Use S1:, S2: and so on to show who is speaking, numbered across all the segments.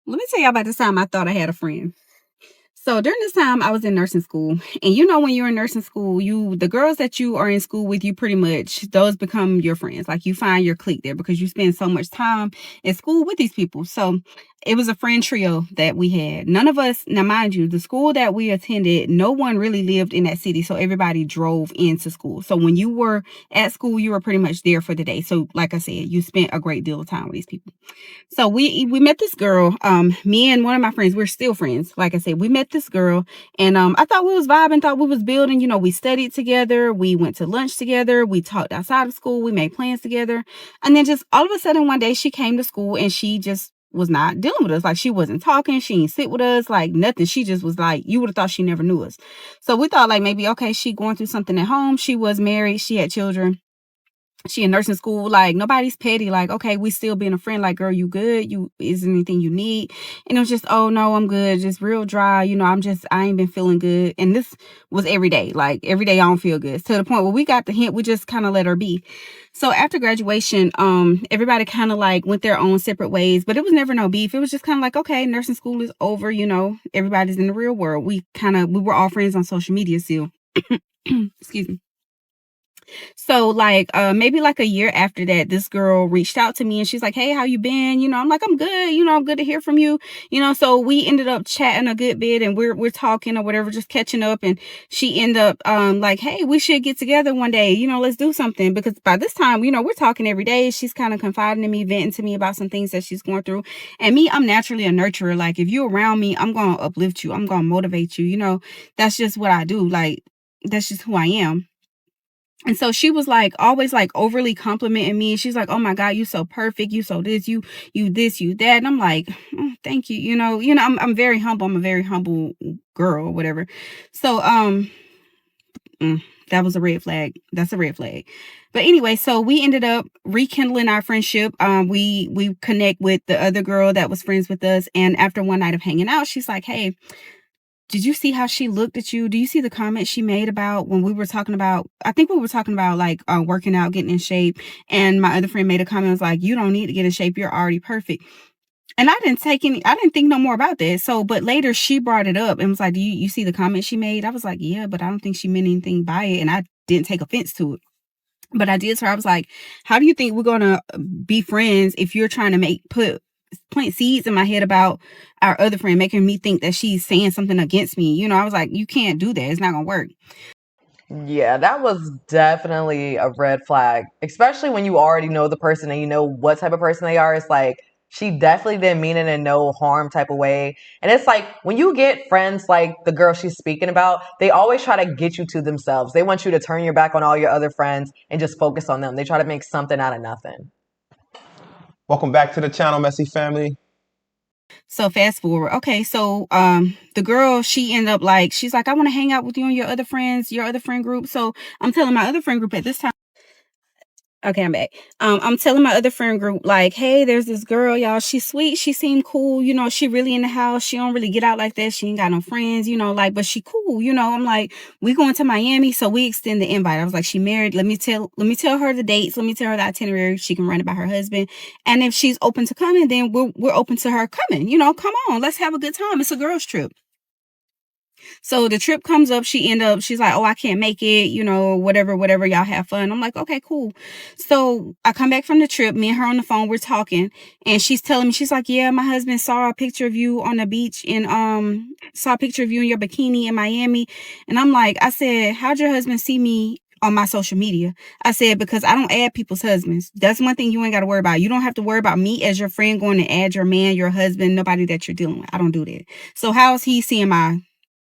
S1: Let me tell you about this time I thought I had a friend. So during this time, I was in nursing school, and when you're in nursing school, the girls that you are in school with, you pretty much those become your friends. Like you find your clique there because you spend so much time in school with these people. So it was a friend trio that we had. None of us, now mind you, the school that we attended, no one really lived in that city, so everybody drove into school. So when you were at school, you were pretty much there for the day. So like I said, you spent a great deal of time with these people. So we met this girl. Me and one of my friends, we're still friends. Like I said, we met this girl, and I thought we was vibing, thought we was building. We studied together, we went to lunch together, we talked outside of school, we made plans together, and then just all of a sudden one day she came to school and she just was not dealing with us. Like she wasn't talking, she didn't sit with us, like nothing. She just was like, you would have thought she never knew us. So we thought like maybe okay, she going through something at home. She was married, she had children. She in nursing school, like nobody's petty, like okay, we still being a friend, like girl, you good, is there anything you need? And it was just, oh no, I'm good, just real dry, I ain't been feeling good. And this was every day, like every day I don't feel good, to the point where we got the hint, we just kind of let her be. So after graduation, everybody kind of like went their own separate ways, but it was never no beef. It was just kind of like, okay, nursing school is over, everybody's in the real world. We were all friends on social media still. Excuse me. So like maybe like a year after that, this girl reached out to me and she's like, hey, how you been? I'm like, I'm good, I'm good to hear from you. So we ended up chatting a good bit, and we're talking or whatever, just catching up. And she ended up like, hey, we should get together one day, let's do something. Because by this time, we're talking every day. She's kind of confiding in me, venting to me about some things that she's going through. And me, I'm naturally a nurturer. Like if you're around me, I'm gonna uplift you, I'm gonna motivate you. That's just what I do. Like that's just who I am. And so she was like always like overly complimenting me. She's like, oh my God, you so perfect. You so this, you this, you that. And I'm like, oh, thank you. I'm very humble. I'm a very humble girl or whatever. So, that was a red flag. That's a red flag. But anyway, so we ended up rekindling our friendship. We connect with the other girl that was friends with us. And after one night of hanging out, she's like, hey, did you see how she looked at you? Do you see the comment she made about when we were talking about, I think we were talking about like working out, getting in shape. And my other friend made a comment, was like, you don't need to get in shape. You're already perfect. And I didn't think no more about that. So, but later she brought it up and was like, do you see the comment she made? I was like, yeah, but I don't think she meant anything by it. And I didn't take offense to it. But I did tell her, I was like, how do you think we're going to be friends if you're trying to plant seeds in my head about our other friend, making me think that she's saying something against me? I was like, you can't do that. It's not gonna work.
S2: Yeah, that was definitely a red flag, especially when you already know the person and you know what type of person they are. It's like she definitely didn't mean it in no harm type of way. And it's like when you get friends like the girl she's speaking about, they always try to get you to themselves. They want you to turn your back on all your other friends and just focus on them. They try to make something out of nothing.
S3: Welcome back to the channel, Messy family.
S1: So fast forward. Okay, so the girl, she ended up like, she's like, I want to hang out with you and your other friends, your other friend group. So I'm telling my other friend group at this time. Okay, I'm back. I'm telling my other friend group, like, hey, there's this girl, y'all. She's sweet. She seemed cool. She really in the house. She don't really get out like that. She ain't got no friends, like, but she cool. I'm like, we going to Miami. So we extend the invite. I was like, she married. Let me tell her the dates. Let me tell her the itinerary. She can run it by her husband. And if she's open to coming, then we're open to her coming. Come on, let's have a good time. It's a girls trip. So the trip comes up, she's like, oh, I can't make it, whatever, y'all have fun. I'm like, okay, cool. So I come back from the trip, me and her on the phone, we're talking, and she's telling me, she's like, yeah, my husband saw a picture of you on the beach and saw a picture of you in your bikini in Miami. And I'm like, I said, how'd your husband see me on my social media? I said, because I don't add people's husbands. That's one thing you ain't got to worry about. You don't have to worry about me as your friend going to add your man, your husband, nobody that you're dealing with. I don't do that. So how is he seeing my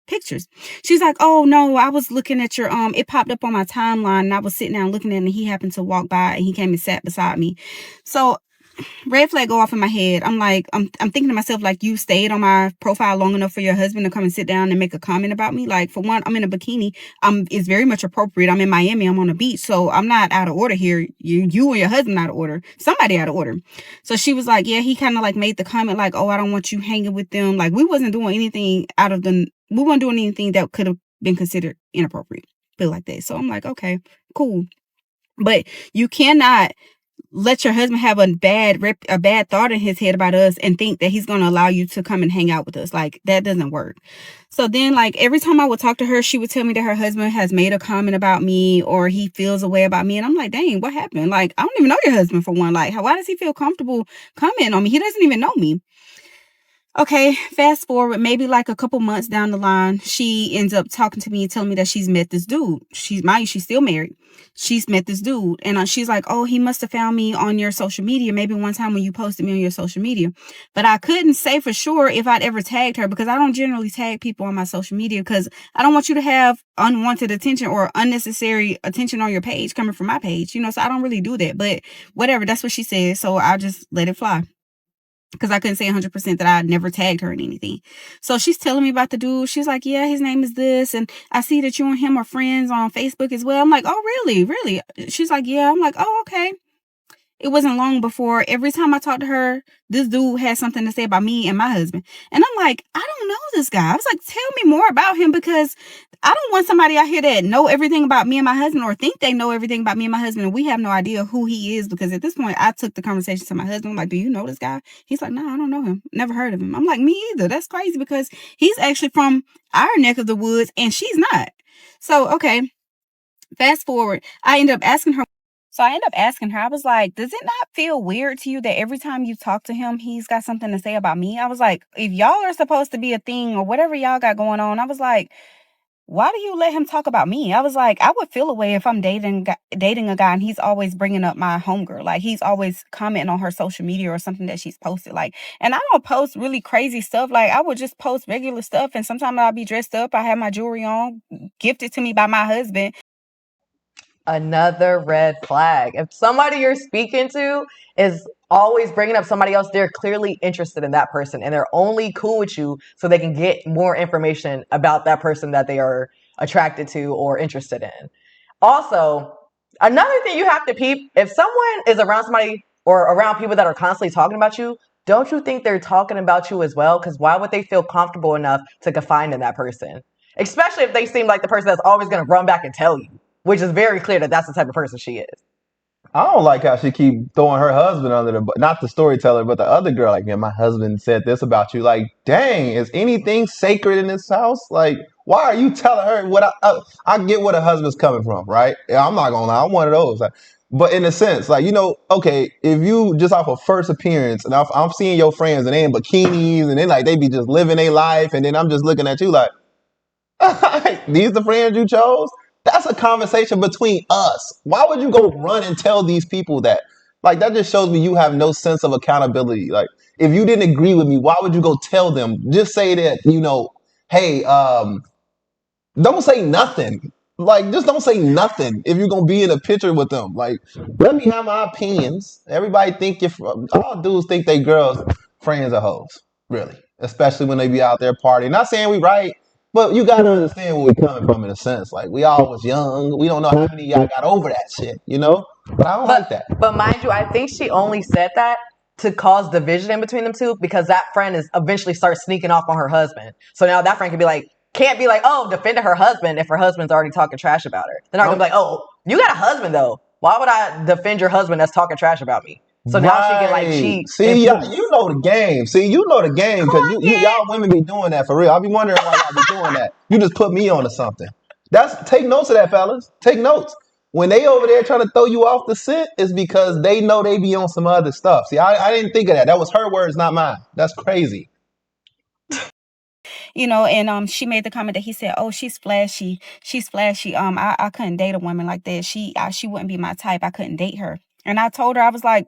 S1: pictures? She's like, oh no, I was looking at your it popped up on my timeline and I was sitting down looking at it and he happened to walk by and he came and sat beside me. So red flag go off in my head. I'm like, I'm thinking to myself, like, you stayed on my profile long enough for your husband to come and sit down and make a comment about me? Like, for one, I'm in a bikini. It's very much appropriate. I'm in Miami. I'm on the beach. So I'm not out of order here. You and your husband out of order. Somebody out of order. So she was like, yeah, he kind of like made the comment like, oh, I don't want you hanging with them. Like, we wasn't doing anything that could have been considered inappropriate. Feel like that. So I'm like, okay, cool. But you cannot let your husband have a bad thought in his head about us and think that he's going to allow you to come and hang out with us. Like, that doesn't work. So then, like, every time I would talk to her, she would tell me that her husband has made a comment about me, or he feels a way about me. And I'm like, dang, what happened? Like, I don't even know your husband, for one. Like, why does he feel comfortable commenting on me? He doesn't even know me. Okay, fast forward, maybe like a couple months down the line, she ends up talking to me and telling me that she's met this dude. She's still married. She's met this dude, and she's like, "Oh, he must have found me on your social media. Maybe one time when you posted me on your social media." But I couldn't say for sure if I'd ever tagged her, because I don't generally tag people on my social media, because I don't want you to have unwanted attention or unnecessary attention on your page coming from my page. So I don't really do that. But whatever, that's what she said, so I just let it fly, because I couldn't say 100% that I never tagged her in anything. So she's telling me about the dude. She's like, yeah, his name is this, and I see that you and him are friends on Facebook as well. I'm like, oh, really? Really? She's like, yeah. I'm like, oh, okay. It wasn't long before every time I talked to her, this dude had something to say about me and my husband. And I'm like, I don't know this guy. I was like, tell me more about him, because I don't want somebody out here that know everything about me and my husband, or think they know everything about me and my husband, and we have no idea who he is. Because at this point, I took the conversation to my husband. I'm like, do you know this guy? He's like, no, I don't know him. Never heard of him. I'm like, me either. That's crazy, because he's actually from our neck of the woods and she's not. So, okay, fast forward. I end up asking her, I was like, does it not feel weird to you that every time you talk to him, he's got something to say about me? I was like, if y'all are supposed to be a thing or whatever y'all got going on, I was like, why do you let him talk about me? I was like, I would feel a way if I'm dating a guy and he's always bringing up my homegirl. Like, he's always commenting on her social media or something that she's posted. Like, and I don't post really crazy stuff. Like, I would just post regular stuff, and sometimes I'll be dressed up. I have my jewelry on, gifted to me by my husband.
S2: Another red flag. If somebody you're speaking to is always bringing up somebody else, they're clearly interested in that person, and they're only cool with you so they can get more information about that person that they are attracted to or interested in. Also, another thing you have to peep, if someone is around somebody or around people that are constantly talking about you, don't you think they're talking about you as well? Because why would they feel comfortable enough to confide in that person? Especially if they seem like the person that's always going to run back and tell you, which is very clear that that's the type of person she is.
S3: I don't like how she keep throwing her husband under the, not the storyteller, but the other girl. Like, man, my husband said this about you. Like, dang, is anything sacred in this house? Like, why are you telling her what I get where the husband's coming from, right? Yeah, I'm not gonna lie, I'm one of those. Like, but in a sense, like, okay, if you just off of first appearance, and I'm seeing your friends and they in bikinis and they be just living their life, and then I'm just looking at you like, these the friends you chose? That's a conversation between us. Why would you go run and tell these people that? Like, that just shows me you have no sense of accountability. Like, if you didn't agree with me, why would you go tell them? Just say that, hey, don't say nothing. Like, just don't say nothing if you're gonna be in a picture with them. Like, let me have my opinions. Everybody think all dudes think they girls friends are hoes, really. Especially when they be out there partying. Not saying we right, but you gotta understand where we coming from in a sense. Like, we all was young. We don't know how many of y'all got over that shit. But I don't like that.
S2: But mind you, I think she only said that to cause division in between them two, because that friend is eventually starts sneaking off on her husband. So now that friend can't be like, oh, defending her husband if her husband's already talking trash about her. They're not gonna be like, oh, you got a husband though. Why would I defend your husband that's talking trash about me? So now she can like cheat.
S3: See, you know the game. See, you know the game, because y'all women be doing that for real. I be wondering why y'all be doing that. You just put me onto something. Take notes of that, fellas. Take notes. When they over there trying to throw you off the scent, is because they know they be on some other stuff. See, I didn't think of that. That was her words, not mine. That's crazy.
S1: And she made the comment that he said, oh, she's flashy. I couldn't date a woman like that. She wouldn't be my type. I couldn't date her. And I told her, I was like,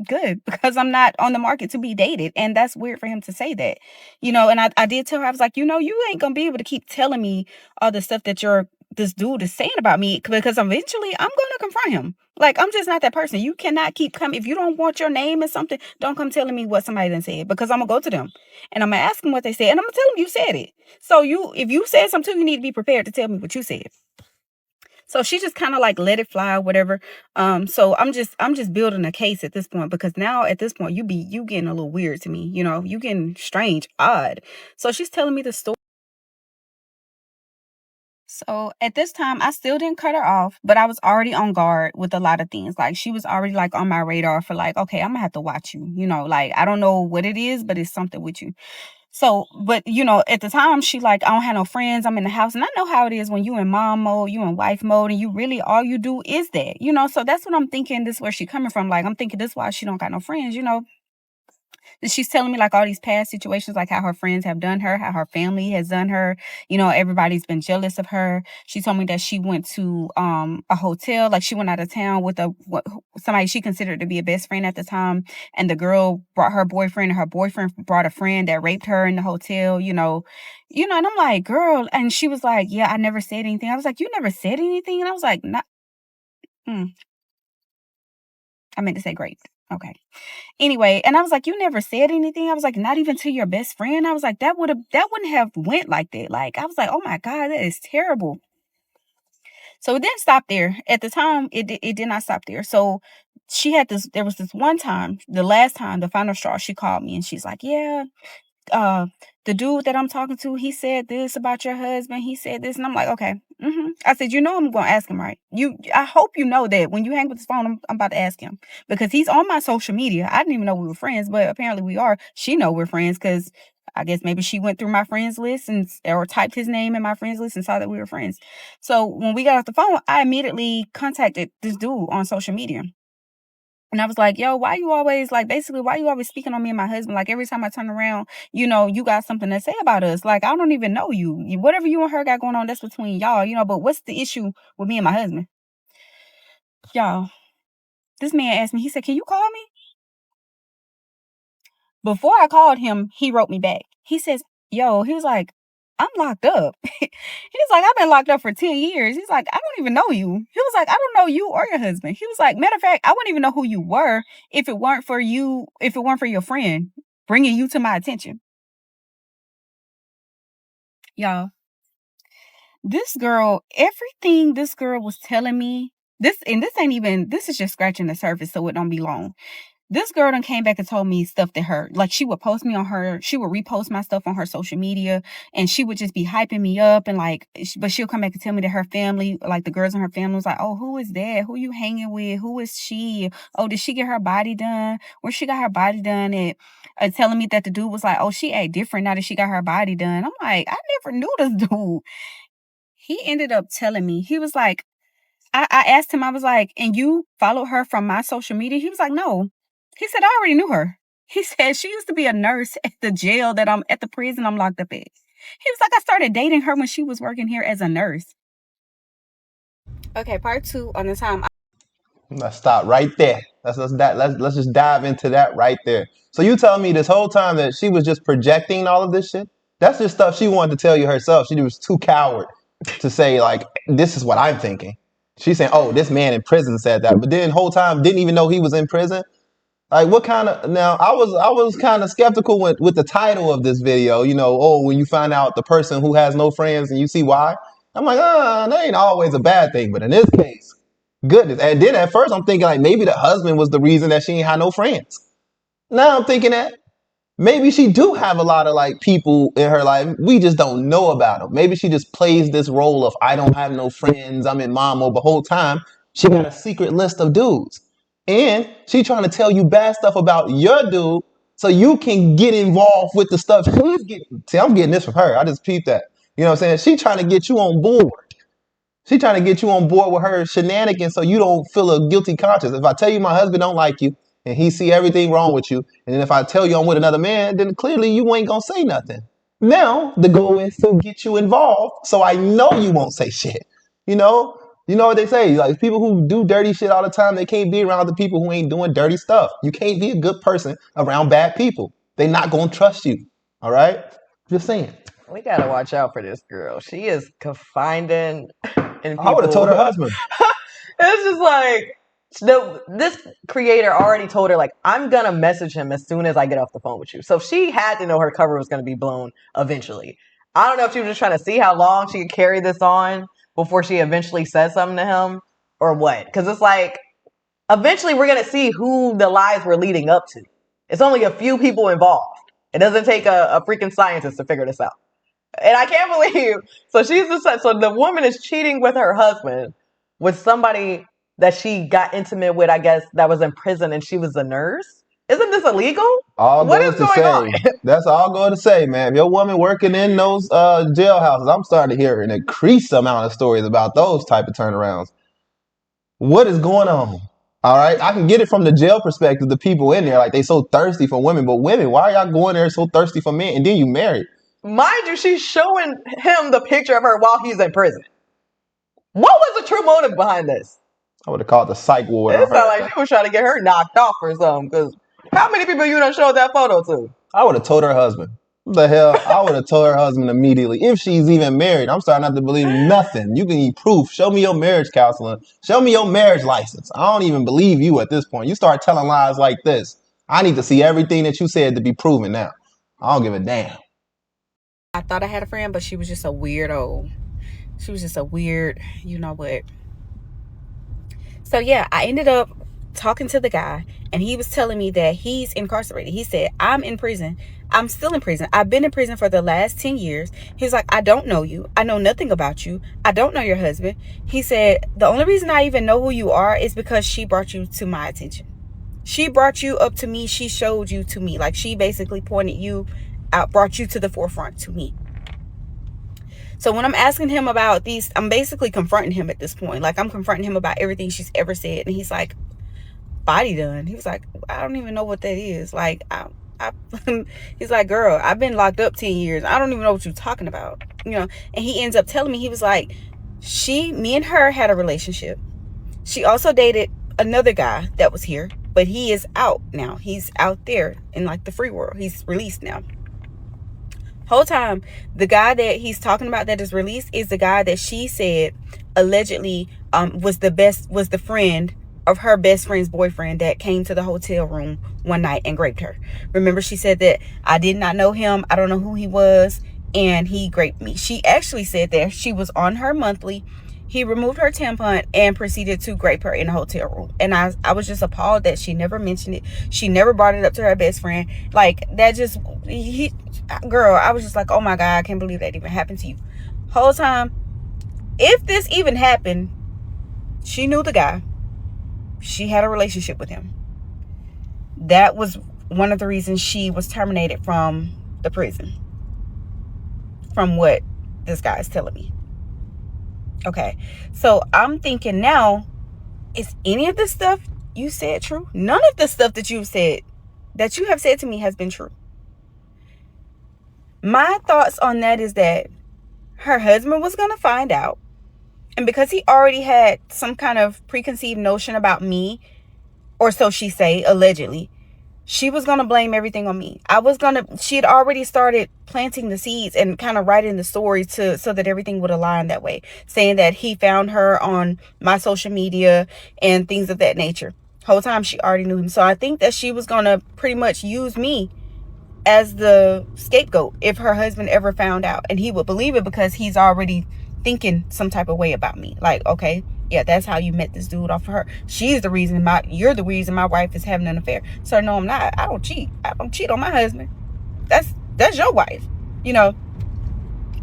S1: good, because I'm not on the market to be dated. And that's weird for him to say that, and I did tell her, I was like, you ain't gonna be able to keep telling me all the stuff that this dude is saying about me, because eventually I'm gonna confront him. Like, I'm just not that person. You cannot keep coming. If you don't want your name or something, don't come telling me what somebody done said, because I'm gonna go to them and I'm gonna ask them what they said, and I'm gonna tell them you said it. So if you said something too, you need to be prepared to tell me what you said. So she just kind of like let it fly or whatever. So I'm just building a case at this point, because now at this point you getting a little weird to me, you getting strange, odd. So she's telling me the story. So at this time, I still didn't cut her off, but I was already on guard with a lot of things. Like she was already like on my radar for like, okay, I'm gonna have to watch you. Like I don't know what it is, but it's something with you. So, but at the time, she like, I don't have no friends. I'm in the house, and I know how it is when you in mom mode, you in wife mode, and you really all you do is that. So that's what I'm thinking. This is where she coming from. Like I'm thinking this is why she don't got no friends. And she's telling me like all these past situations, like how her friends have done her, how her family has done her. Everybody's been jealous of her. She told me that she went to a hotel, like she went out of town with somebody she considered to be a best friend at the time, and the girl brought her boyfriend, and her boyfriend brought a friend that raped her in the hotel. And I'm like, girl, and she was like, yeah, I never said anything. I was like, you never said anything, and I was like, not. I meant to say great. Okay. Anyway, and I was like, you never said anything. I was like, not even to your best friend. I was like, that wouldn't have went like that. Like, I was like, oh my God, that is terrible. So it didn't stop there. At the time, it did not stop there. So there was this one time, the last time, the final straw, she called me and she's like, yeah, uh the dude that I'm talking to, he said this about your husband. He said this, and I'm like, okay. I said, I'm gonna ask him, right? I hope you know that when you hang with this phone, I'm about to ask him because he's on my social media. I didn't even know we were friends, but apparently we are. She know we're friends because I guess maybe she went through my friends list or typed his name in my friends list and saw that we were friends. So when we got off the phone, I immediately contacted this dude on social media. And I was like, yo, why you always speaking on me and my husband? Like every time I turn around, you got something to say about us. Like, I don't even know you. Whatever you and her got going on, that's between y'all, but what's the issue with me and my husband? Y'all, this man asked me, he said, can you call me? Before I called him, he wrote me back. He says, he was like, I'm locked up. He's like, I've been locked up for 10 years. He's like, I don't even know you. He was like, I don't know you or your husband. He was like, matter of fact, I wouldn't even know who you were if it weren't for your friend bringing you to my attention. Y'all, everything this girl was telling me, this is just scratching the surface, so it don't be long. This girl done came back and told me stuff that like she would post me she would repost my stuff on her social media, and she would just be hyping me up and like, but she'll come back and tell me that her family, like the girls in her family was like, oh, who is that? Who you hanging with? Who is she? Oh, did she get her body done? Where she got her body done at? Telling me that the dude was like, oh, she act different now that she got her body done. I'm like, I never knew this dude. He ended up telling me, he was like, I asked him, I was like, and you followed her from my social media? He was like, no. He said, I already knew her. He said, she used to be a nurse at the jail at the prison I'm locked up at. He was like, I started dating her when she was working here as a nurse. Okay, part 2 on the time.
S3: Let's stop right there. Let's just dive into that right there. So you tell me this whole time that she was just projecting all of this shit? That's just stuff she wanted to tell you herself. She was too coward to say like, this is what I'm thinking. She's saying, oh, this man in prison said that, but then whole time didn't even know he was in prison. Like what kind of now I was kind of skeptical with the title of this video, when you find out the person who has no friends and you see why. I'm like, that ain't always a bad thing, but in this case, goodness. And then at first I'm thinking like maybe the husband was the reason that she ain't had no friends. Now I'm thinking that maybe she do have a lot of like people in her life. We just don't know about them. Maybe she just plays this role of I don't have no friends. I'm in mom mode the whole time. She got a secret list of dudes. And she trying to tell you bad stuff about your dude so you can get involved with the stuff she's getting. See, I'm getting this from her. I just peeped that. You know what I'm saying? She trying to get you on board. She trying to get you on board with her shenanigans so you don't feel a guilty conscience. If I tell you my husband don't like you and he see everything wrong with you, and then if I tell you I'm with another man, then clearly you ain't gonna say nothing. Now the goal is to get you involved so I know you won't say shit. You know? You know what they say? Like people who do dirty shit all the time, they can't be around the people who ain't doing dirty stuff. You can't be a good person around bad people. They not gonna trust you. All right? Just saying.
S2: We gotta watch out for this girl. She is confiding in
S3: I would have told
S2: people.
S3: her husband.
S2: It's just like this creator already told her like I'm gonna message him as soon as I get off the phone with you. So she had to know her cover was gonna be blown eventually. I don't know if she was just trying to see how long she could carry this on before she eventually said something to him or what. Because it's like eventually we're gonna see who the lies were leading up to. It's only a few people involved. It doesn't take a freaking scientist to figure this out. And I can't believe. So so the woman is cheating with her husband with somebody that she got intimate with, I guess, that was in prison and she was a nurse. Isn't this illegal?
S3: All
S2: What
S3: goes
S2: is
S3: to
S2: going on?
S3: say, that's all going to say, man. If your woman working in those jailhouses, I'm starting to hear an increased amount of stories about those type of turnarounds. What is going on? All right, I can get it from the jail perspective. The people in there, like they so thirsty for women, but women, why are y'all going there so thirsty for men? And then you married.
S2: Mind you, she's showing him the picture of her while he's in prison. What was the true motive behind this?
S3: I would have called the psych ward
S2: It
S3: on
S2: sounded
S3: her.
S2: like she was trying to get her knocked off or something. Because how many people you done showed that photo to?
S3: I would have told her husband. What the hell? I would have told her husband immediately. If she's even married, I'm starting not to believe nothing. You can need proof. Show me your marriage counselor. Show me your marriage license. I don't even believe you at this point. You start telling lies like this. I need to see everything that you said to be proven now. I don't give a damn.
S1: I thought I had a friend, but she was just a weirdo. She was just a weird, you know what. So yeah, I ended up talking to the guy, and he was telling me that he's incarcerated. He said, I'm in prison. I'm still in prison. I've been in prison for the last 10 years. He's like, I don't know you. I know nothing about you. I don't know your husband. He said, the only reason I even know who you are is because she brought you to my attention. She brought you up to me. She showed you to me. Like, she basically pointed you out, brought you to the forefront to me. So when I'm asking him about these, I'm basically confronting him at this point. Like, I'm confronting him about everything she's ever said. And he's like, body done. He was like, I don't even know what that is. Like, he's like, girl, I've been locked up 10 years. I don't even know what you're talking about. You know, and he ends up telling me, he was like, me and her had a relationship. She also dated another guy that was here, but he is out now. He's out there in like the free world. He's released now. Whole time, the guy that he's talking about that is released is the guy that she said allegedly was the friend of her best friend's boyfriend that came to the hotel room one night and raped her. Remember, she said that I did not know him. I don't know who he was, and he raped me. She actually said that she was on her monthly. He removed her tampon and proceeded to rape her in the hotel room. And I was just appalled that she never mentioned it. She never brought it up to her best friend. Like, that just, girl, I was just like, oh my God, I can't believe that even happened to you. Whole time, if this even happened, she knew the guy. She had a relationship with him. That was one of the reasons she was terminated from the prison. From what this guy is telling me. Okay, so I'm thinking now, is any of the stuff you said true? None of the stuff that you have said to me has been true. My thoughts on that is that her husband was going to find out. And because he already had some kind of preconceived notion about me, or so she say, allegedly, she was going to blame everything on me. She had already started planting the seeds and kind of writing the story so that everything would align that way. Saying that he found her on my social media and things of that nature. Whole time she already knew him. So I think that she was going to pretty much use me as the scapegoat if her husband ever found out. And he would believe it because he's already thinking some type of way about me. Like, okay, yeah, that's how you met this dude off of her. You're the reason my wife is having an affair. So no, I'm not. I don't cheat. I don't cheat on my husband. That's your wife. You know,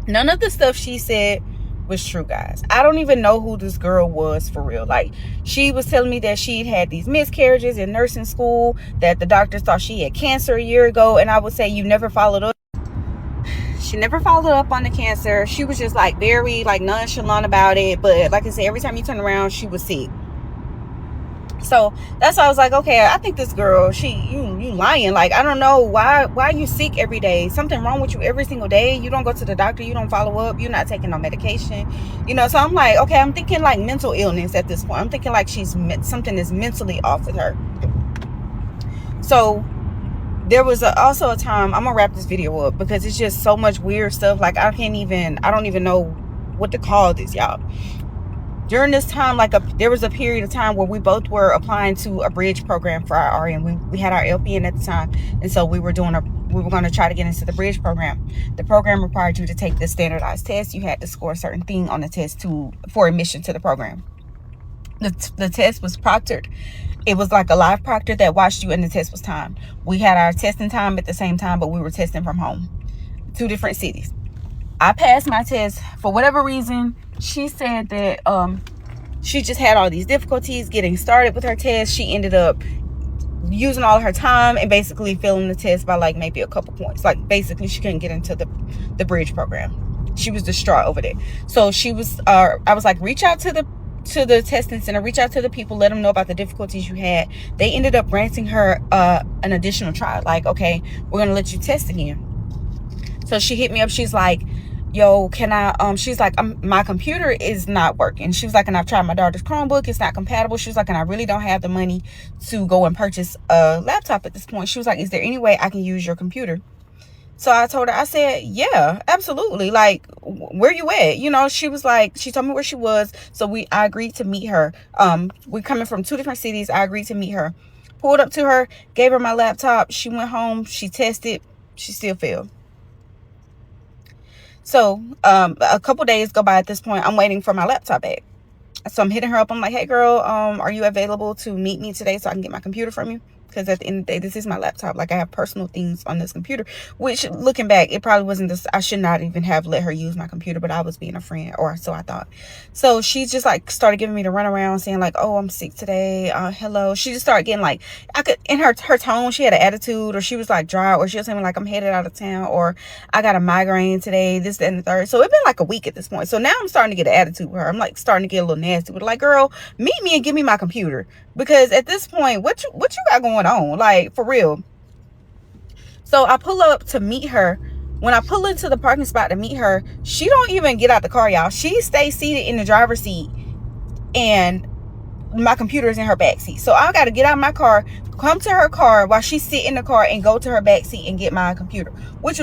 S1: none of the stuff she said was true, guys. I don't even know who this girl was for real. Like, she was telling me that she'd had these miscarriages in nursing school, that the doctors thought she had cancer a year ago, and I would say you never followed up. She never followed up on the cancer. She was just like very like nonchalant about it. But like I said, every time you turn around, she was sick. So that's why I was like, okay, I think this girl, you lying. Like, I don't know why you sick every day. Something wrong with you every single day. You don't go to the doctor. You don't follow up. You're not taking no medication. You know, so I'm like, okay, I'm thinking like mental illness at this point. I'm thinking like something is mentally off with her. So there was also a time, I'm gonna wrap this video up because it's just so much weird stuff. Like, I don't even know what to call this, y'all. During this time, there was a period of time where we both were applying to a bridge program for our RN. We had our LPN at the time, and so we were going to try to get into the bridge program. The program required you to take the standardized test. You had to score a certain thing on the test for admission to the program. The test was proctored. It was like a live proctor that watched you, and the test was timed. We had our testing time at the same time, but we were testing from home. 2 different cities. I passed my test. For whatever reason, she said that she just had all these difficulties getting started with her test. She ended up using all of her time and basically failing the test by like maybe a couple points. Like basically she couldn't get into the bridge program. She was distraught over that. So she was I was like, reach out to the testing center, reach out to the people, let them know about the difficulties you had. They ended up granting her an additional try. Like, okay, we're gonna let you test again. So she hit me up. She's like, yo, can I she's like, my computer is not working. She was like, and I've tried my daughter's Chromebook, it's not compatible. She was like, and I really don't have the money to go and purchase a laptop at this point. She was like, is there any way I can use your computer? So I told her, I said, yeah, absolutely. Like, where you at? You know, she was like, she told me where she was. So I agreed to meet her. We're coming from 2 different cities. I agreed to meet her. Pulled up to her, gave her my laptop. She went home. She tested. She still failed. So a couple days go by at this point. I'm waiting for my laptop back. So I'm hitting her up. I'm like, hey, girl, are you available to meet me today so I can get my computer from you? Because at the end of the day, this is my laptop. Like, I have personal things on this computer, which, looking back, it probably wasn't this. I should not even have let her use my computer, but I was being a friend, or so I thought. So she just like started giving me the runaround, saying like, oh, I'm sick today. Hello. She just started getting like, I could, in her tone, she had an attitude, or she was like dry, or she was saying like, I'm headed out of town, or I got a migraine today, this, that, and the third. So it's been like a week at this point. So now I'm starting to get an attitude with her. I'm like starting to get a little nasty with her. Like, girl, meet me and give me my computer. Because at this point, what you got going on? Like, for real. So I pull up to meet her. When I pull into the parking spot to meet her, she don't even get out the car, y'all. She stays seated in the driver's seat, and my computer is in her back seat. So I got to get out of my car, come to her car while she's sitting in the car, and go to her back seat and get my computer, which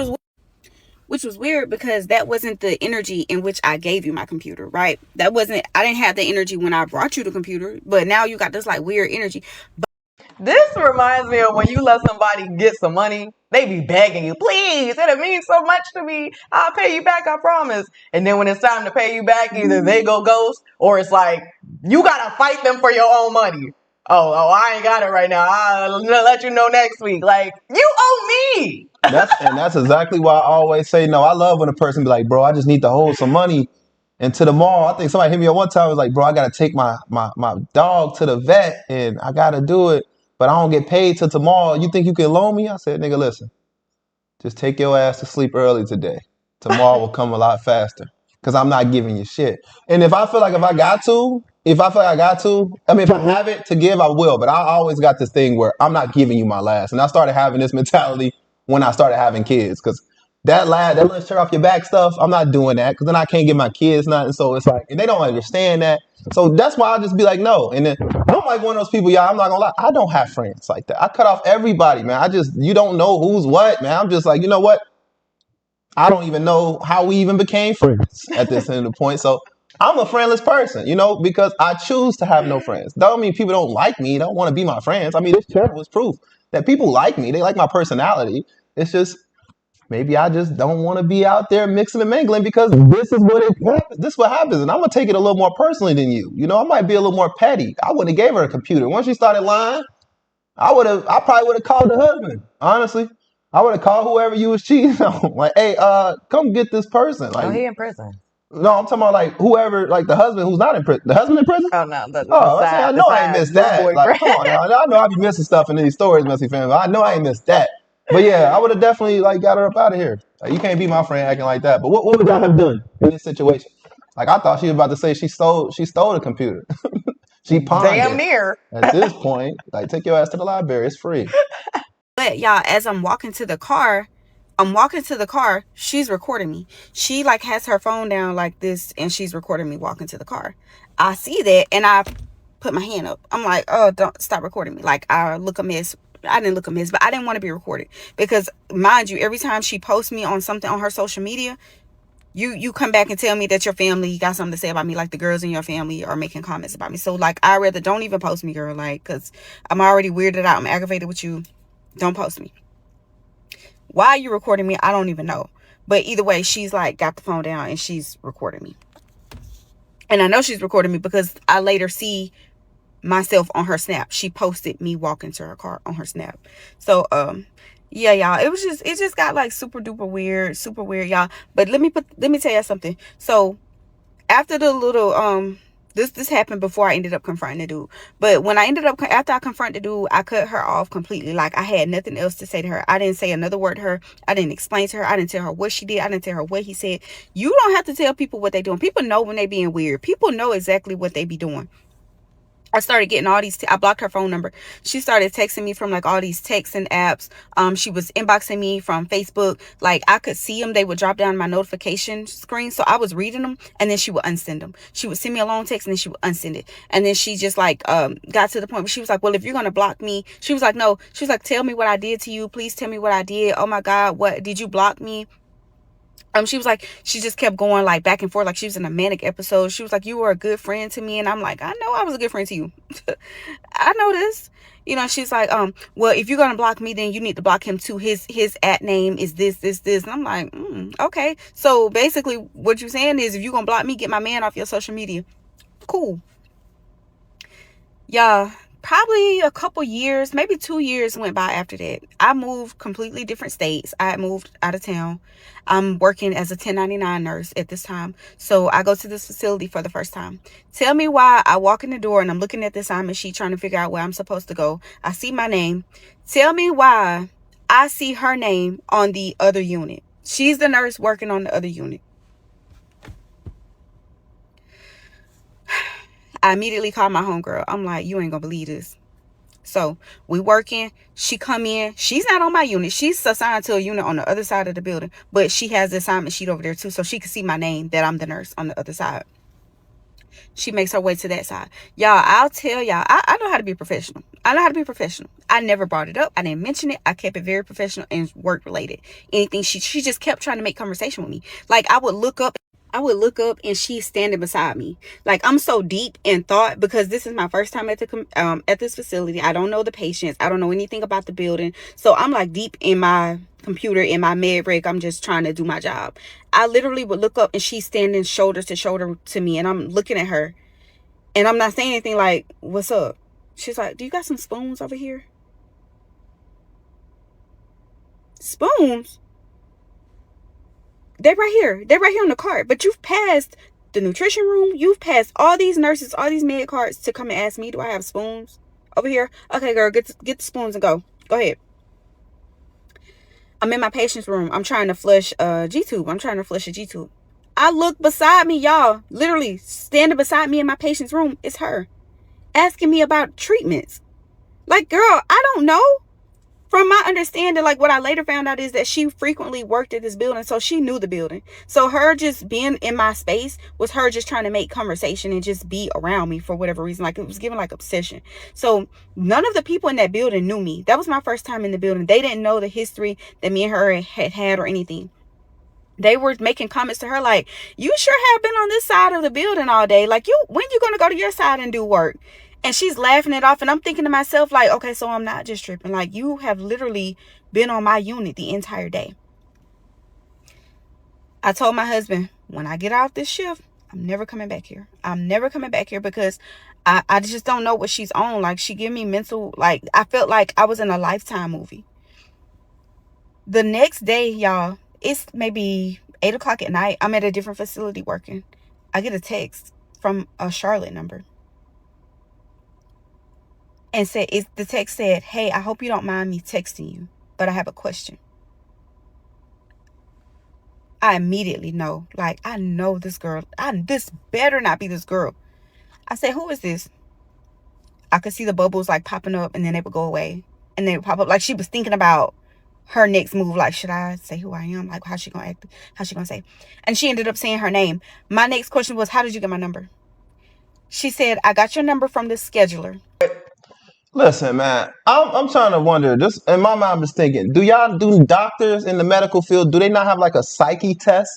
S1: was weird because that wasn't the energy in which I gave you my computer, right? I didn't have the energy when I brought you the computer, but now you got this like weird energy.
S2: This reminds me of when you let somebody get some money, they be begging you, please, it means so much to me. I'll pay you back, I promise. And then when it's time to pay you back, either they go ghost, or it's like, you gotta fight them for your own money. Oh, I ain't got it right now. I'll let you know next week. Like, you owe me.
S3: That's exactly why I always say no. I love when a person be like, bro, I just need to hold some money into the mall. I think somebody hit me up one time, was like, bro, I gotta take my dog to the vet and I gotta do it, but I don't get paid till tomorrow. You think you can loan me? I said, nigga, listen, just take your ass to sleep early today. Tomorrow will come a lot faster. Cause I'm not giving you shit. And if I feel like I got to, I mean, if I have it to give, I will. But I always got this thing where I'm not giving you my last. And I started having this mentality when I started having kids. Cause that little shirt off your back stuff, I'm not doing that. Cause then I can't give my kids nothing. So it's like, and they don't understand that. So that's why I'll just be like, no. And then I'm like one of those people, y'all, I'm not gonna lie, I don't have friends like that. I cut off everybody, man. You don't know who's what, man. I'm just like, you know what? I don't even know how we even became friends at this end of the point. So I'm a friendless person, because I choose to have no friends. That don't mean people don't like me, don't want to be my friends. I mean, this channel was proof that people like me. They like my personality. It's just maybe I just don't want to be out there mixing and mingling because this is what happens. And I'm gonna take it a little more personally than you. I might be a little more petty. I wouldn't have gave her a computer. Once she started lying, I probably would have called the husband. Honestly, I would have called whoever you was cheating on. Like, hey, come get this person. Like,
S2: Oh, he in prison.
S3: No, I'm talking about like whoever, like the husband who's not in prison. The husband in prison?
S2: Oh no,
S3: I know I ain't missed that. Like, come on now. I know I be missing stuff in these stories, MessyFam. I know I ain't missed that. But yeah, I would have definitely like got her up out of here. Like, you can't be my friend acting like that. But what would y'all have done in this situation? Like, I thought she was about to say she stole the computer. She pawned
S2: damn
S3: it.
S2: near.
S3: At this point, like, take your ass to the library. It's free.
S1: But y'all, as I'm walking to the car, she's recording me. She like has her phone down like this and she's recording me walking to the car. I see that and I put my hand up. I'm like, oh, don't stop recording me. Like, I look a mess. I didn't look a mess, but I didn't want to be recorded because, mind you, every time she posts me on something on her social media, you come back and tell me that your family got something to say about me, like the girls in your family are making comments about me. So like, I rather don't even post me, girl, like, because I'm already weirded out. I'm aggravated with you. Don't post me. Why are you recording me? I don't even know. But either way, she's like got the phone down and she's recording me. And I know she's recording me because I later see myself on her snap. She posted me walking to her car on her snap. So Yeah, y'all. It just got like super duper weird, super weird, y'all. But let me tell you something. So after the little this happened before I ended up confronting the dude. But when I ended up after I confronted the dude, I cut her off completely. Like I had nothing else to say to her. I didn't say another word to her. I didn't explain to her. I didn't tell her what she did. I didn't tell her what he said. You don't have to tell people what they doing. People know when they being weird. People know exactly what they be doing. I started getting all these. I blocked her phone number. She started texting me from like all these texting apps. She was inboxing me from Facebook. Like I could see them. They would drop down my notification screen, so I was reading them, and then she would unsend them. She would send me a long text, and then she would unsend it. And then she just like got to the point where she was like, "Well, if you're gonna block me," she was like, "No." She was like, "Tell me what I did to you. Please tell me what I did. Oh my God, what did you block me?" She was like, she just kept going like back and forth, like she was in a manic episode. She was like, "You were a good friend to me," and I'm like, "I know I was a good friend to you. I know this." She's like, "Well, if you're gonna block me, then you need to block him too. His at name is this," and I'm like, okay. So basically, what you're saying is, if you're gonna block me, get my man off your social media. Cool. Yeah, probably a couple years, maybe 2 years went by after that. I moved completely different states. I had moved out of town. I'm working as a 1099 nurse at this time. So I go to this facility for the first time. Tell me why I walk in the door and I'm looking at the assignment sheet trying to figure out where I'm supposed to go. I see my name. Tell me why I see her name on the other unit. She's the nurse working on the other unit. I immediately called my homegirl. I'm like, "You ain't gonna believe this." So we working. She come in. She's not on my unit. She's assigned to a unit on the other side of the building, but she has the assignment sheet over there too, so she can see my name that I'm the nurse on the other side. She makes her way to that side. Y'all, I'll tell y'all, I know how to be professional. I know how to be professional. I never brought it up. I didn't mention it. I kept it very professional and work related. Anything she just kept trying to make conversation with me. Like I would look up and she's standing beside me. Like I'm so deep in thought because this is my first time at this facility. I don't know the patients. I don't know anything about the building. So I'm like deep in my computer in my med rig. I'm just trying to do my job. I literally would look up and she's standing shoulder to shoulder to me and I'm looking at her and I'm not saying anything like, "What's up?" She's like, "Do you got some spoons over here?" Spoons? They're right here. They're right here on the cart. But you've passed the nutrition room. You've passed all these nurses, all these med carts to come and ask me, "Do I have spoons over here?" Okay, girl, get the spoons and go. Go ahead. I'm in my patient's room. I'm trying to flush a G tube. I'm trying to flush a G tube. I look beside me, y'all. Literally standing beside me in my patient's room is her asking me about treatments. Like, girl, I don't know. From my understanding, like what I later found out is that she frequently worked at this building, so she knew the building. So her just being in my space was her just trying to make conversation and just be around me for whatever reason. Like it was given like obsession. So none of the people in that building knew me. That was my first time in the building. They didn't know the history that me and her had or anything. They were making comments to her like, "You sure have been on this side of the building all day. Like when you gonna go to your side and do work?" And she's laughing it off. And I'm thinking to myself like, okay, so I'm not just tripping. Like you have literally been on my unit the entire day. I told my husband, when I get off this shift, I'm never coming back here. I'm never coming back here because I just don't know what she's on. Like she give me mental, like I felt like I was in a Lifetime movie. The next day, y'all, it's maybe 8 o'clock at night. I'm at a different facility working. I get a text from a Charlotte number. And the text said, "Hey, I hope you don't mind me texting you, but I have a question." I immediately know, like, I know this girl. This better not be this girl. I said, "Who is this?" I could see the bubbles like popping up and then they would go away. And they would pop up. Like she was thinking about her next move. Like, should I say who I am? Like, how's she gonna act? How's she gonna say? And she ended up saying her name. My next question was, "How did you get my number?" She said, "I got your number from the scheduler."
S3: Listen, man, I'm trying to wonder. This in my mind, I'm just thinking: do doctors in the medical field, do they not have like a psyche test?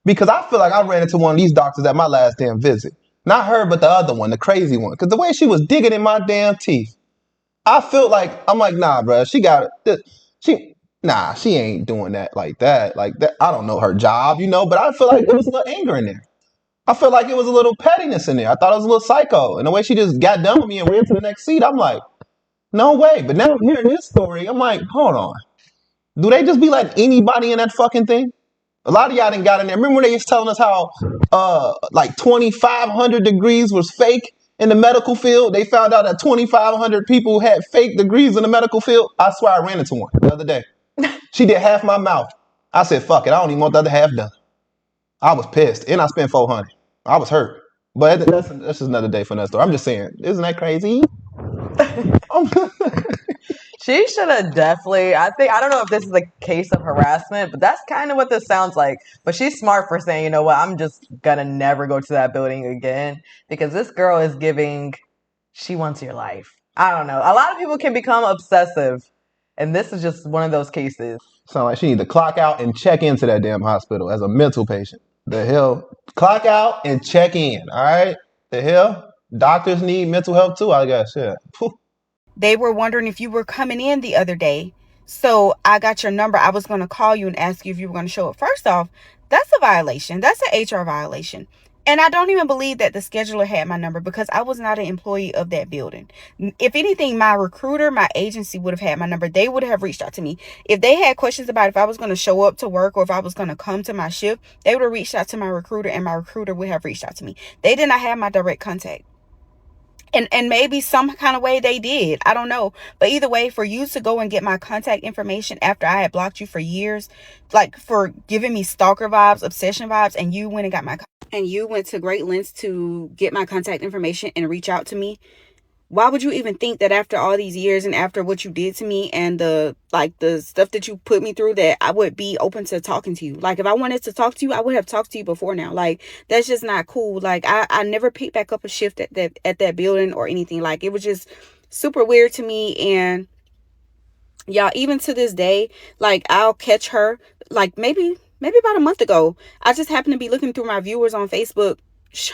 S3: Because I feel like I ran into one of these doctors at my last damn visit. Not her, but the other one, the crazy one. Because the way she was digging in my damn teeth, I felt like I'm like, nah, bro. She got it. She ain't doing that like that. Like that. I don't know her job, but I feel like there was a little anger in there. I feel like it was a little pettiness in there. I thought it was a little psycho. And the way she just got done with me and ran to the next seat, I'm like, no way. But now I'm hearing this story. I'm like, hold on. Do they just be letting anybody in that fucking thing? A lot of y'all didn't got in there. Remember when they was telling us how like 2,500 degrees was fake in the medical field? They found out that 2,500 people had fake degrees in the medical field. I swear I ran into one the other day. She did half my mouth. I said, fuck it. I don't even want the other half done. I was pissed. And I spent 400. I was hurt. But that's just another day for another story. I'm just saying, isn't that crazy?
S2: She should have definitely. I don't know if this is a case of harassment, but that's kind of what this sounds like. But she's smart for saying, you know what, I'm just gonna never go to that building again because this girl is giving. She wants your life. I don't know. A lot of people can become obsessive, and this is just one of those cases.
S3: Sound like she need to clock out and check into that damn hospital as a mental patient. The hell? Clock out and check in, all right? The hell? Doctors need mental health too, I guess. Yeah.
S1: They were wondering if you were coming in the other day. So I got your number. I was going to call you and ask you if you were going to show up. First off, that's a violation. That's an HR violation. And I don't even believe that the scheduler had my number because I was not an employee of that building. If anything, my recruiter, my agency would have had my number. They would have reached out to me. If they had questions about if I was going to show up to work or if I was going to come to my shift, they would have reached out to my recruiter and my recruiter would have reached out to me. They did not have my direct contact. And maybe some kind of way they did. I don't know. But either way, for you to go and get my contact information after I had blocked you for years, like for giving me stalker vibes, obsession vibes, and you went and got my and you went to great lengths to get my contact information and reach out to me. Why would you even think that after all these years and after what you did to me and the stuff that you put me through that I would be open to talking to you? Like if I wanted to talk to you, I would have talked to you before now. Like that's just not cool. Like I never picked back up a shift at that building or anything. Like it was just super weird to me. And y'all, even to this day, like I'll catch her like maybe about a month ago. I just happened to be looking through my viewers on Facebook.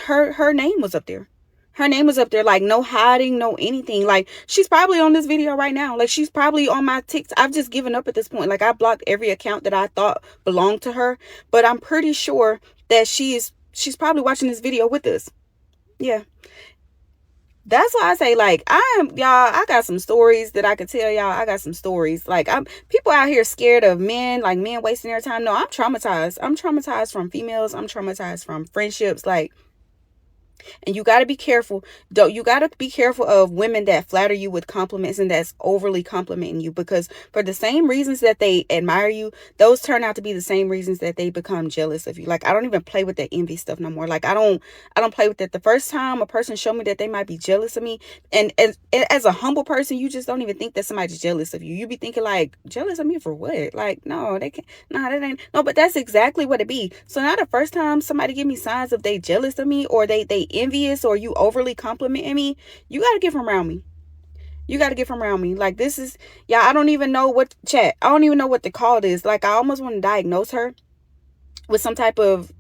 S1: Her name was up there. Her name was up there, like no hiding, no anything. Like she's probably on this video right now. Like she's probably on my TikTok. I've just given up at this point. Like I blocked every account that I thought belonged to her. But I'm pretty sure that she's probably watching this video with us. Yeah. That's why I say, like, I got some stories that I could tell y'all. I got some stories. Like, people out here scared of men, like men wasting their time. No, I'm traumatized. I'm traumatized from females. I'm traumatized from friendships. Like, and you got to be careful. You got to be careful of women that flatter you with compliments and that's overly complimenting you, because for the same reasons that they admire you, those turn out to be the same reasons that they become jealous of you. Like I don't even play with that envy stuff no more. Like I don't play with that. The first time a person showed me that they might be jealous of me, and as a humble person, you just don't even think that somebody's jealous of you. You be thinking like, jealous of me for what? Like no, they can't. No, that ain't. No, but that's exactly what it be. So now the first time somebody give me signs of they jealous of me or they envious or you overly complimenting me, you got to get from around me. You got to get from around me. Like this is, yeah, I don't even know what I don't even know what to call this. Like I almost want to diagnose her with some type of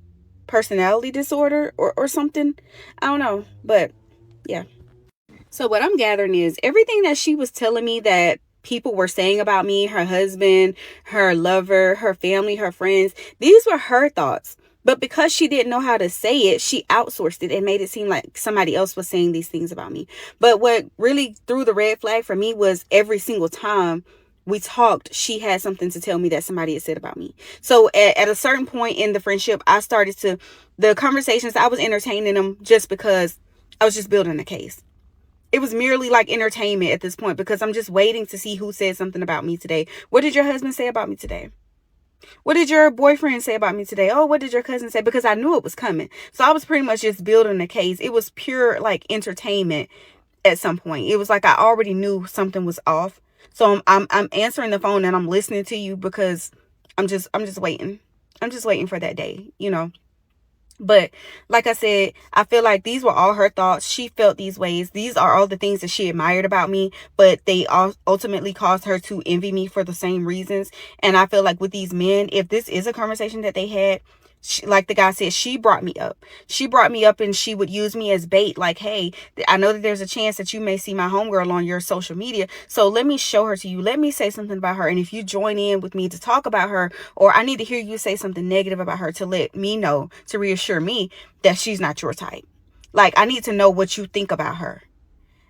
S1: personality disorder or something. I don't know, but yeah. So what I'm gathering is everything that she was telling me that people were saying about me, her husband, her lover, her family, her friends, these were her thoughts. But because she didn't know how to say it, she outsourced it and made it seem like somebody else was saying these things about me. But what really threw the red flag for me was every single time we talked, she had something to tell me that somebody had said about me. So at a certain point in the friendship, the conversations, I was entertaining them just because I was just building a case. It was merely like entertainment at this point because I'm just waiting to see who said something about me today. What did your husband say about me today? What did your boyfriend say about me today? Oh, what did your cousin say? Because I knew it was coming. So I was pretty much just building a case. It was pure like entertainment at some point. It was like I already knew something was off. So I'm answering the phone and I'm listening to you because I'm just waiting. I'm just waiting for that day, you know. But like I said, I feel like these were all her thoughts. She felt these ways. These are all the things that she admired about me, but they all ultimately caused her to envy me for the same reasons. And I feel like with these men, if this is a conversation that they had, like the guy said, she brought me up. She brought me up and she would use me as bait. Like, hey, I know that there's a chance that you may see my homegirl on your social media. So let me show her to you. Let me say something about her. And if you join in with me to talk about her, or I need to hear you say something negative about her to let me know, to reassure me that she's not your type. Like, I need to know what you think about her.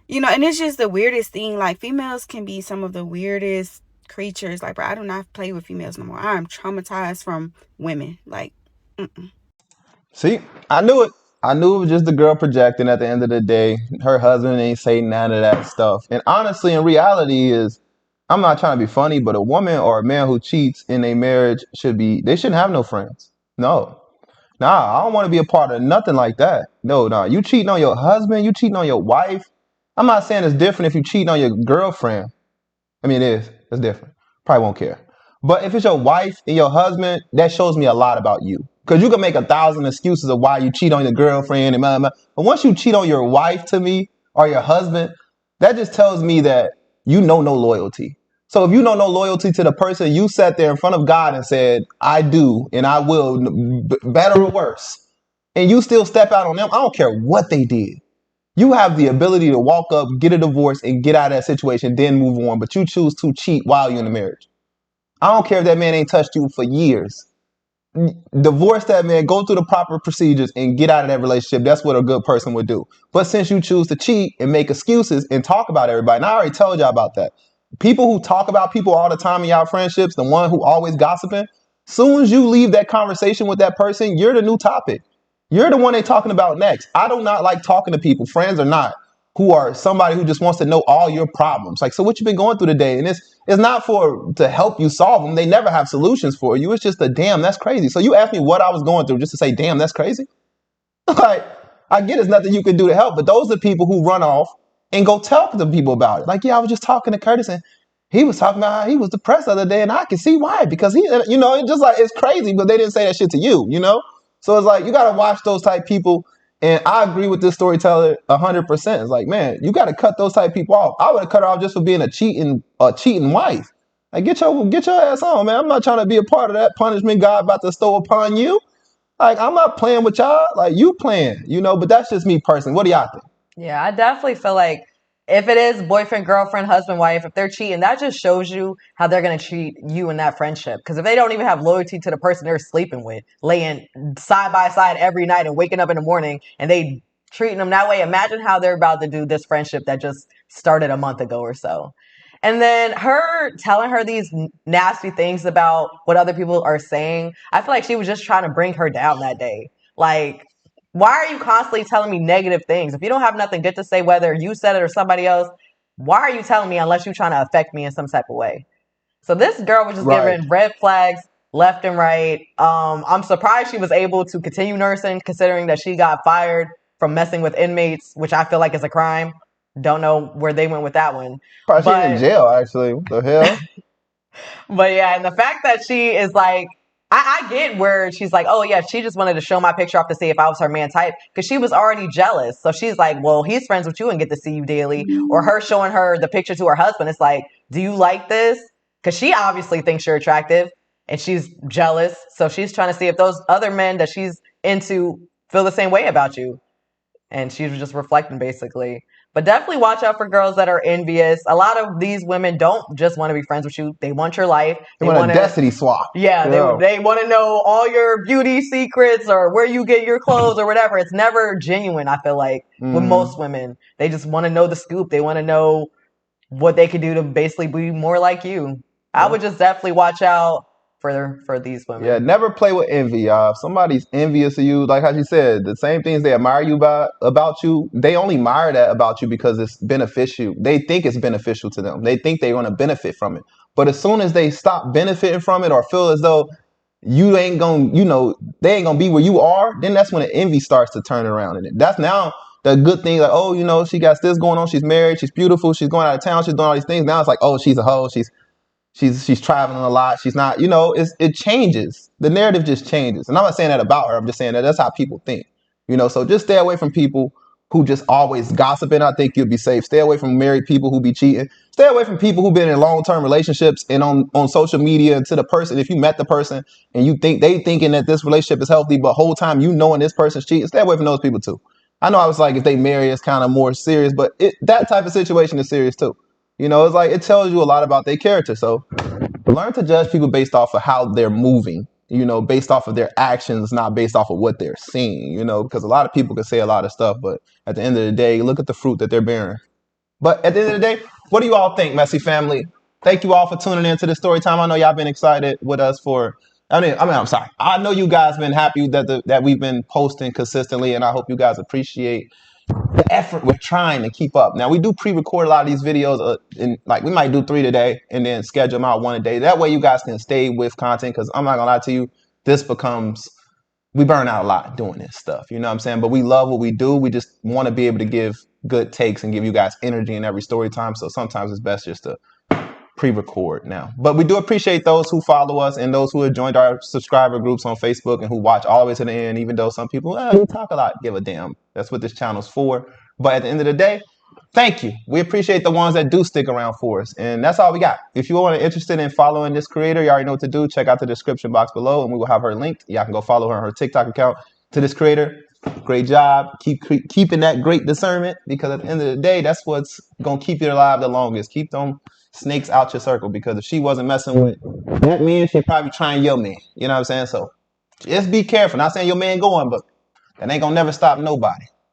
S1: You know, and it's just the weirdest thing. Like, females can be some of the weirdest creatures. Like, bro, I do not play with females no more. I'm traumatized from women. Like, mm-mm.
S3: See, I knew it. I knew it was just the girl projecting at the end of the day. Her husband ain't say none of that stuff. And honestly, in reality is, I'm not trying to be funny, but a woman or a man who cheats in a marriage they shouldn't have no friends. No. Nah, I don't want to be a part of nothing like that. No, no. You cheating on your husband, you cheating on your wife. I'm not saying it's different if you cheating on your girlfriend. I mean, it is. It's different. Probably won't care. But if it's your wife and your husband, that shows me a lot about you. Because you can make 1,000 excuses of why you cheat on your girlfriend and blah, blah, blah. But once you cheat on your wife to me or your husband, that just tells me that you know no loyalty. So if you know no loyalty to the person you sat there in front of God and said, I do and I will, better or worse, and you still step out on them, I don't care what they did. You have the ability to walk up, get a divorce, and get out of that situation, then move on. But you choose to cheat while you're in the marriage. I don't care if that man ain't touched you for years. Divorce that man, go through the proper procedures, and get out of that relationship. That's what a good person would do. But since you choose to cheat and make excuses and talk about everybody, and I already told y'all about that. People who talk about people all the time in y'all friendships, the one who always gossiping, soon as you leave that conversation with that person, you're the new topic. You're the one they talking about next. I do not like talking to people, friends or not, who are somebody who just wants to know all your problems. Like, so what you been going through today? And it's not for to help you solve them. They never have solutions for you. It's just a damn, that's crazy. So you asked me what I was going through just to say, damn, that's crazy. Like, I get it's nothing you can do to help, but those are the people who run off and go tell the people about it. Like, yeah, I was just talking to Curtis and he was talking about how he was depressed the other day, and I can see why, because it's just like, it's crazy, but they didn't say that shit to you. So it's like, you got to watch those type people. And I agree with this storyteller 100%. It's like, man, you got to cut those type people off. I would have cut her off just for being a cheating wife. Like, get your ass on, man. I'm not trying to be a part of that punishment God about to bestow upon you. Like, I'm not playing with y'all. Like, you playing. But that's just me personally. What do y'all think?
S2: Yeah, I definitely feel like if it is boyfriend, girlfriend, husband, wife, if they're cheating, that just shows you how they're going to treat you in that friendship. Because if they don't even have loyalty to the person they're sleeping with, laying side by side every night and waking up in the morning, and they treating them that way, imagine how they're about to do this friendship that just started a month ago or so. And then her telling her these nasty things about what other people are saying, I feel like she was just trying to bring her down that day. Like, why are you constantly telling me negative things? If you don't have nothing good to say, whether you said it or somebody else, why are you telling me unless you're trying to affect me in some type of way? So this girl was just
S3: Right.
S2: giving red flags left and right. I'm surprised she was able to continue nursing, considering that she got fired from messing with inmates, which I feel like is a crime. Don't know where they went with that one.
S3: Probably she in
S2: But
S3: jail, actually. What the hell?
S2: But yeah, and the fact that she is like, I get where she's like, oh yeah, she just wanted to show my picture off to see if I was her man type, because she was already jealous. So she's like, well, he's friends with you and get to see you daily. Or her showing her the picture to her husband. It's like, do you like this? Because she obviously thinks you're attractive and she's jealous. So she's trying to see if those other men that she's into feel the same way about you. And she was just reflecting basically. But definitely watch out for girls that are envious. A lot of these women don't just want to be friends with you. They want your life.
S3: They
S2: They
S3: want
S2: want
S3: a
S2: to,
S3: destiny swap.
S2: yeah,
S3: Yeah.
S2: they want to know all your beauty secrets or where you get your clothes or whatever. It's never genuine, I feel like, with most women. They just want to know the scoop. They want to know what they could do to basically be more like you. I would just definitely watch out for these women.
S3: Yeah, never play with envy, y'all. If somebody's envious of you, like how you said, the same things they admire you about you, they only admire that about you because it's beneficial. They think it's beneficial to them. They think they're going to benefit from it. But as soon as they stop benefiting from it or feel as though you ain't going, they ain't going to be where you are, then that's when the envy starts to turn around. And that's now the good thing. Like, oh, she got this going on. She's married. She's beautiful. She's going out of town. She's doing all these things. Now it's like, oh, she's a hoe. She's traveling a lot. She's not, it changes. The narrative just changes. And I'm not saying that about her. I'm just saying that that's how people think. So just stay away from people who just always gossiping. I think you'll be safe. Stay away from married people who be cheating. Stay away from people who've been in long-term relationships and on social media and to the person. If you met the person and you think they thinking that this relationship is healthy, but whole time knowing this person's cheating, stay away from those people too. I know I was like, if they marry, it's kind of more serious, but that type of situation is serious too. It's like it tells you a lot about their character. So learn to judge people based off of how they're moving, based off of their actions, not based off of what they're seeing, because a lot of people can say a lot of stuff, but at the end of the day, look at the fruit that they're bearing. But at the end of the day, what do you all think, Messy family? thank you all for tuning in to the story time. I know y'all been excited with us for. I'm sorry. I know you guys been happy that we've been posting consistently, and I hope you guys appreciate the effort we're trying to keep up. Now we do pre-record a lot of these videos, and like we might do 3 today, and then schedule them out 1 a day. That way, you guys can stay with content. Because I'm not gonna lie to you, this becomes we burn out a lot doing this stuff. You know what I'm saying? But we love what we do. We just want to be able to give good takes and give you guys energy in every story time. So sometimes it's best just to pre-record now. But we do appreciate those who follow us and those who have joined our subscriber groups on Facebook and who watch all the way to the end, even though some people we talk a lot, give a damn. That's what this channel's for. But at the end of the day, thank you. We appreciate the ones that do stick around for us. And that's all we got. If you are interested in following this creator, you already know what to do. Check out the description box below and we will have her linked. Y'all can go follow her on her TikTok account. To this creator, great job. Keeping that great discernment, because at the end of the day, that's what's going to keep you alive the longest. Keep them snakes out your circle, because if she wasn't messing with that man, she'd probably be trying your man. You know what I'm saying? So just be careful. Not saying your man going, but that ain't going to never stop nobody.